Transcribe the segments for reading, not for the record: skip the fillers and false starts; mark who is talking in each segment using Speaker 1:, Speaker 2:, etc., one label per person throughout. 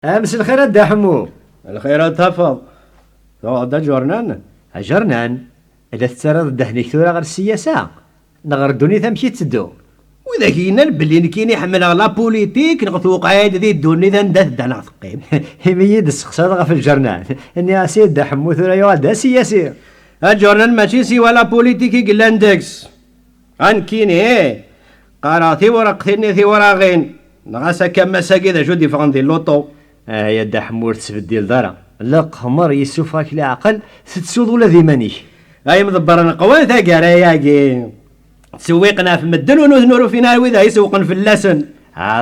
Speaker 1: امس الخير دا حمو.
Speaker 2: الخيرات تفض هذا جورنان
Speaker 1: جرنان اذا تسرد الدهنيك ثورة غير السياسة نغير الدنيا تمشي تسدو
Speaker 2: وإذا كينا البلي كيني يحمل لا بوليتيك نغتوق عاد ذي الدنيا ذا ندث دانا ثقيم
Speaker 1: يميد السقساد في الجرنان اني اسيد دا حمو ثورة يوالدا سياسي.
Speaker 2: الجورنان ماشي سي ولا بوليتيكي قلاندكس ان كيني قراتي ورقتني ثي وراغين نغاسا كما ساقي ذا جو ديفرون دي لوطو.
Speaker 1: يا دا حمو تسبدي لدارا لا قمر يسوفك العقل تتسود ولا ذي مانيش
Speaker 2: اي مدبرنا قوان ثا قراياكي تسويقنا في مدن ونورو فينا وإذا يسوقن في اللسن.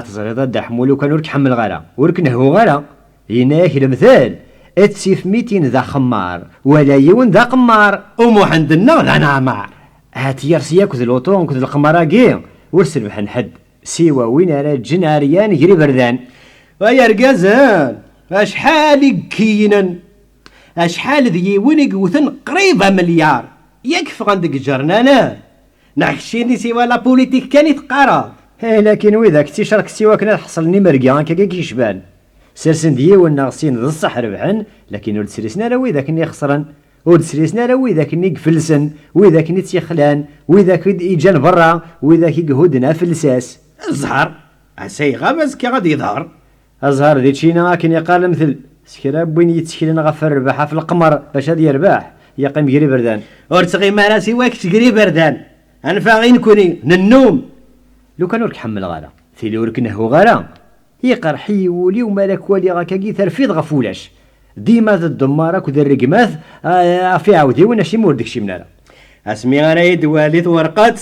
Speaker 1: تزريض دا حمو لو كان ورك حمل غالا ورك نهو غالا يناك المثال اتسيف 200 ذا خمار ولا يون ذا قمار
Speaker 2: ومو عندنا ذا نعمار.
Speaker 1: يرسياك ذا لوطون كذا القمراكي ورسل بحن حد سيوا وين راه جناريان يجري بردان.
Speaker 2: ويا رقازان اشحال كينا اشحال ذي وين يقوثن قريبه مليار يكفي عندك جرنانا نحكشيني سيوا لا بوليتيك كان يتقارى.
Speaker 1: لكن وذاك تيشارك سيوا كنا حصلني مرقان كاكا كيشبان سرسن ديال ناقصين ذا الصح ربحن لكن ولد سريسنا راه وذاك اللي خسران ولد سريسنا راه وذاك اللي قفلسن وذاك اللي تيخلان وذاك يجان برا وذاك يقهدنا في الساس.
Speaker 2: الزهر عساي غابز كي غادي يظهر
Speaker 1: الزهر ذي تشينا كان يقال مثل سكراب وين يتسكلنا غفر الرباحه في القمر باش هذا يرباح يقيم يجري بردان
Speaker 2: ورتغي ما راسي واك تجري بردان انا فاغين كوني النوم
Speaker 1: لو كان ورك حمل غالا ثيلي ورك نهو غالا يقر حي ولي ومالك ولي غاكاكي ترفيض غفولاش ديما ذا الدمارك وذا الرقماث في عودي وانا شي موردك شي منالا
Speaker 2: اسمي انا يدوالي ورقات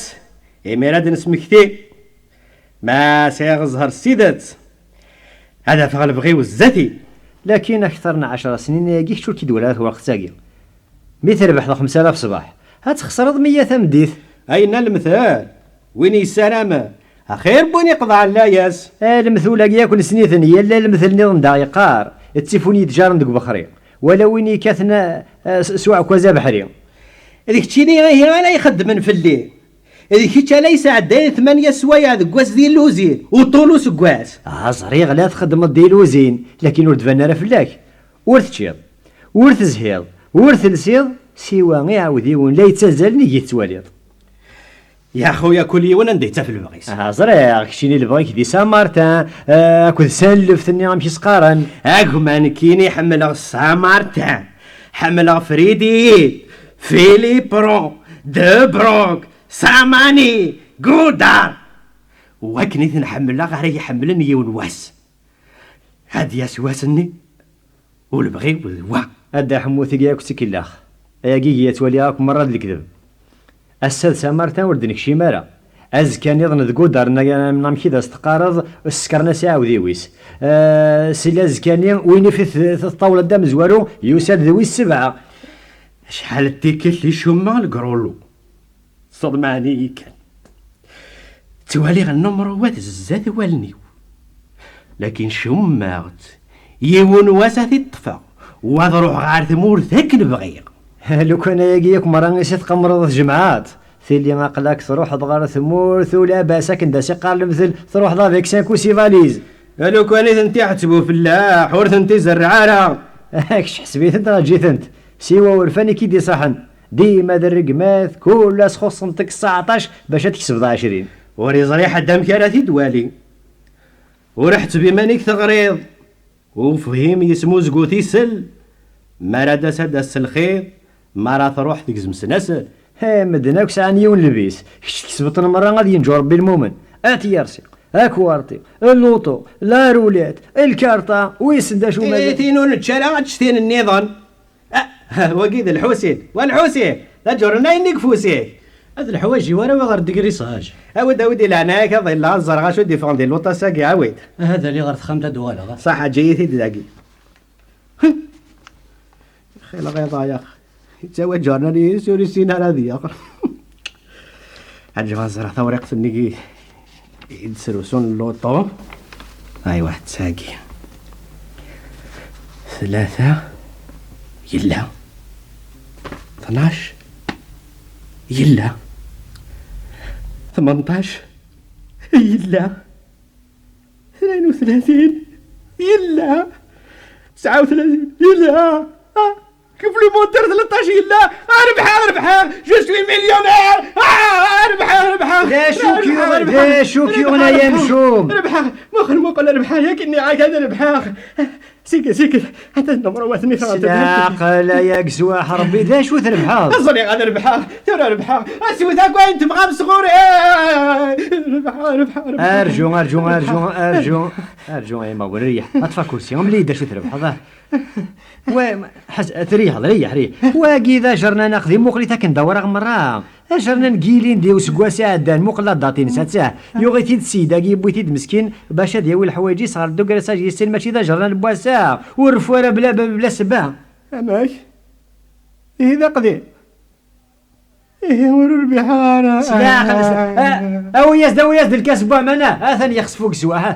Speaker 2: اميراد نسمكتي ما سيغ زهر السيدات هذا فغل بغي وزاتي.
Speaker 1: لكن اكثرنا 10 سنين يجيك شو كيدولات ورق ساقي مثل ربح 5000 صباح هتخسر 100 ثمديث.
Speaker 2: اين المثال وين السلامة اخير بوني قضى على اللاياس.
Speaker 1: المثول ياكل سنيثن يلا المثل نظام دايقار التليفوني تجارن دق بخري ولا وين كاثنا سواع كوزا بحري
Speaker 2: هذيك تشيني هي لا يخدم في الليل هذيك لا يساعد 8 سوايع كواس ديال اللوزين وطولو سكواس.
Speaker 1: صريغ لا تخدم ديال اللوزين لكن ولد فنانة فلاك ورث تشيض ورث زهيض ورث لسيض سيوا يعاود يون لا يتسازل نيجي تواليض.
Speaker 2: يا خويا كل يوم نديتها في البغيس.
Speaker 1: صريغ كشيني البغيك دي سان مارتان اكو سالف ثني غنمشي سقارن
Speaker 2: اكو مانكيني حمل سان مارتان حمل فريدي فيليب برون دو بروك ساماني غودار وكنيت نحمل غير يحملني ونواس هاد يا سواسني والبغي والوا
Speaker 1: هدا حموثي ياك سكيلاخ يا كيكي تولياك مرة الكذب السادسة مرتين وردنك شي مرة كان يظن ذكو دارنا نمشي ذا استقارض السكرنا ساعة وذيويس سيلا زكاني وين في الطاولة دام زوارو يساد ذوي 7
Speaker 2: شحال التيكت لي شوما الكرولو صدماني كان توالي غنمروات الزاد والنيو لكن شماغت يون واساتي الطفا وضروح غار ثمور ذاك نبغي
Speaker 1: لو كان ياك مرة نسيت قمرض جمعات ثيلي ما قلاك تروح ضغار ثمور ثولا باسك نداسي قال مثل تروح ضافيك 5 سيفاليز
Speaker 2: لو كان انت حتبو فلاح ورث انت زرعارة
Speaker 1: هاكش حسبيت انت جيت انت سيوا ورفاني كي دي صحن ديما ذا الرقماث كل خص نطيك 19 باش تكسب 20
Speaker 2: وري صريحة دام كارثي دوالي ورحت بمانيك تغريض وفهم يسمو زقوتي سل مرا داس الخير مرا تروح تقزم سناسل
Speaker 1: مدناك سانيون لبيس كسبت مرة غادي ينجو ربي المؤمن اتي يرسي اكوارتي اللوطو لا رولات الكارطة ويسنداش
Speaker 2: وما تينون نتشارع تشتين النظام وقيد الحوسين والحوسين لا جورنا ينك فوسي
Speaker 1: هذا الحوايج ورا غير ديكريساج
Speaker 2: ودي لعناك هذا لا الزرغا شو ديفوندي اللوطا ساقي عاود
Speaker 1: هذا اللي غير خمسة دوالا
Speaker 2: صح جيتي داكي خير غيضا يا اخي تسوى جورنا لي سوري سينا هذه يا اخي الجواز زرع ثوريق النيكي يدسروسون اللوطو هاي واحد ساقي 3 يلا 12 يلا 18 يلا 32 يلا 39 يلا كيف لي مونتر 13 يلا ربحها جو سوي مليونير
Speaker 1: لا شوكي انا يا مشوم
Speaker 2: ربحها مخل ربحها ياك اني عاك هذا ربحها سيك حتى نمرواتني
Speaker 1: لا يا قسواح ربي ذا شو تربحها
Speaker 2: اصلي غادي ربحها اسوي ذاك وين تبغى بصغوري ربحها
Speaker 1: ارجو يا ما ريح اطفى كرسي ملي دار شو تربح ريح واقي ذا جرنا ناخذ مقلي كندور مرة جرنا نقيلين ديو سكواسي عدان مقلا داطين ساتساه يوغيتيد السيدة بويتيد مسكين باش ديوي الحوايجي صغار دوك راساج يسين ماشي ذا جرنا نبواسا ورفوره بلا سبا
Speaker 2: اماك ذا قضي وربحانا
Speaker 1: اوياس الكاس بوا منا ثاني يخص فوق سواها